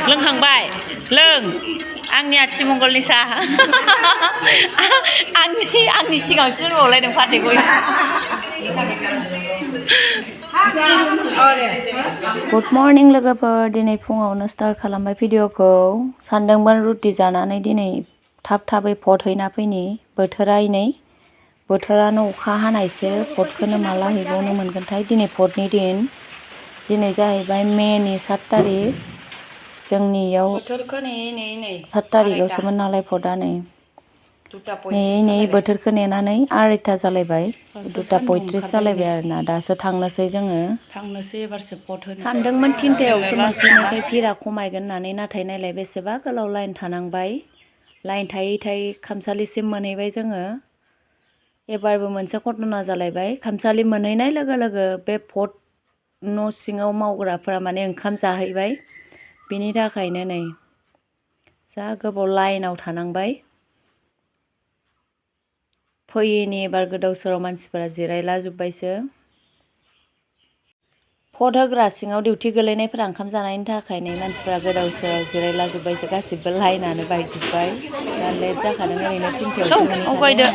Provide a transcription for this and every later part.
लोंखांबाय लों आंनि आथिमंगलनि साहा आंनि सिगाङावसो दोनबावलायदों फाथैखौ गुड मर्निं लोगोफोर दिनै फुङावनो स्टार्ट खालामबाय भिडिअखौ सानदोंमोन रुटि जानानै दिनै थाबै पट हैना फैनि बोथोरानो अखा हानायसो पटखौनो माला हैबावनो मोनगोनथाय दिनै पटनि दिन दिनै जाहैबाय मेनि 7 तारिख जोंनियाव 7 तारिखआवसोमोन नालाय पटआ नै बोथोरखौ नेनानै 2:30 जालायबाय 2:35 जालायबाय आरोना दासो थांनोसै जोङो एबारसो पट होनो सानदोंमोन 3थायावसो मोनफैनायखाय भिरा खमायगोन होननानै नाथाय नायलाय बेसेबा गोलाव लाइन थानांबाय लाइन थायै खामसालिसिम मोनहैबाय जोङो एबारबो मोनसे घटना जालायबाय खामसालि मोनहैनाय लोगो लोगो बे पट न' सिङाव मावग्राफोरा माने ओंखाम जाहैबाय बिनि थाखायनो नै जा गोबाव लाइनाव थानांबाय फैयैनि एबार गोदाव सोराव मानसिफोरा जिरायला जोब्बायसो पट होग्रा सिङाव डिउटि गोलैनायफोरा ओंखाम जानायनि थाखाय नै मानसिफोरा गोदाव सोराव जिरायला जोब्बायसो गासिबो लाइनानो बायजोब्बाय दा लेट जाखादों ओरैनो 3थायावसो मोनहैखादों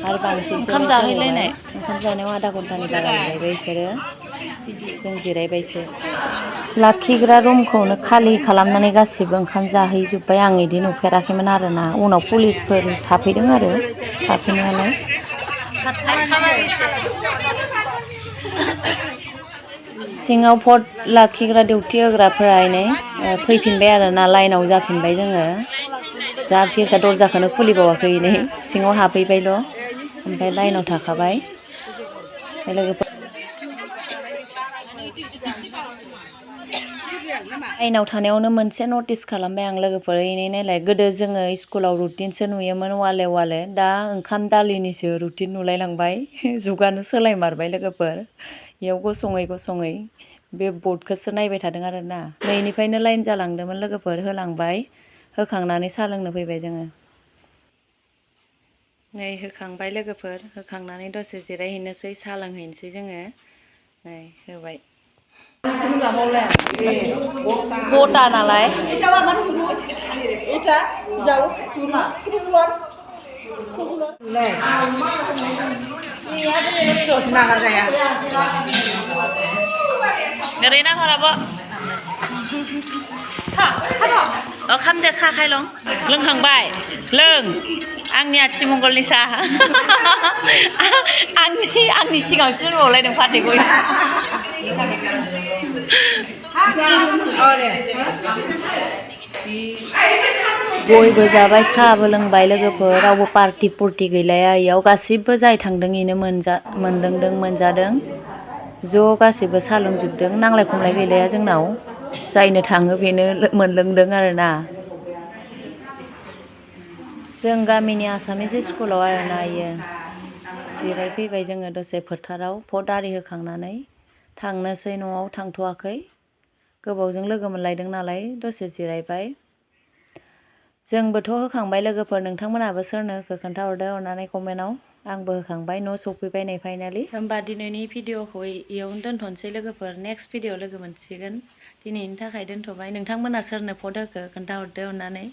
आरो बांसिनसो ओंखाम जाहैलायनाय ओंखाम जानायाव आधा घन्टानि बारा जिरायबाय बिसोरो जों जिरायबायसो लाखिग्रा रुमखौनो खालि खालामनानै गासिबो ओंखाम जाहैजोब्बाय आं इदि नुफेराखैमोन आरोना उनाव पुलिसफोर थाफैदों आरो थाफैनायालाय सिङाव पट लाखिग्रा डिउटि होग्राफोरा फैफिनबाय आरोना लाइनाव जाफिनबाय जोङो जा फिरका दरजाखौनो खुलिबावाखै सिङाव हाबफैबायल' ओमफ्राय लाइनाव थाखाबाय लोगोफोर लाइनाव थानायावनो मोनसे नटिस खालामबाय आं लोगोफोर नायलाय गोदो जोङो स्कुलाव रुटिनसो नुयोमोन वाले दा ओंखाम दालिनिसो रुटिन नुलायलांबाय जुगानो सोलायमारबाय लोगोफोर इयाव गसङै बे बर्डखौसो नायबाय थादों आरोना नैनिफ्रायनो लाइन जालांदोंमोन लोगोफोर होलांबाय होखांनानै साहा लोंनो फैबाय जोङो नै होखांबाय लोगोफोर होखांनानै दसे जिरायहैनोसै साहा लोंहैनोसै जोङो नै होबाय बटा नालाय Ngerina apa? खामदे साहा खायलं लोंखांबाय लों आंनि आथिमंगलनि साहा आंनि सिगाङावसो दोनबावलायदों फाथैखौ गयबो जाबाय साहाबो लोंबाय लोगोफोर रावबो पार्टि पुर्टि गैलाया इयाव गासिबो जाय थांदों इनो मोनजादों ज' गासिबो साहा लोंजोबदों नांलाय खमलाय गैलाया जोंनाव जायनो थाङो बेनो मोनलोंदों आरोना जों गामिनि आसामिस स्कुलाव आरोना इयो जिरायफैबाय जोङो दसे फोथाराव पट आरि होखांनानै थांनोसै न'आव थांथ'वाखै गोबावजों लोगो मोनलायदों नालाय दसे जिरायबाय जोंबोथ' होखांबाय लोगोफोर नोंथांमोनाबो सोरनो होखो खोन्थाहरदो अननानै कमेन्टआव आंबो होखांबाय न' सफैबाय नै फाइनालि होमबा दिनैनि भिडिअखौ इयावनो दोनथ'नोसै लोगोफोर नेक्स्ट भिडिअ लोगो मोनसिगोन दिनैनि थाखाय दोनथ'बाय नोंथांमोना सोरनो पट होखो खोन्थाहरदो अननानै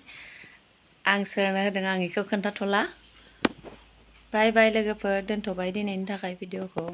आं सोरनो होदों आं बेखौ खोन्थाथ'ला बाय बाय लोगोफोर दोनथ'बाय दिनैनि थाखाय भिडिअखौ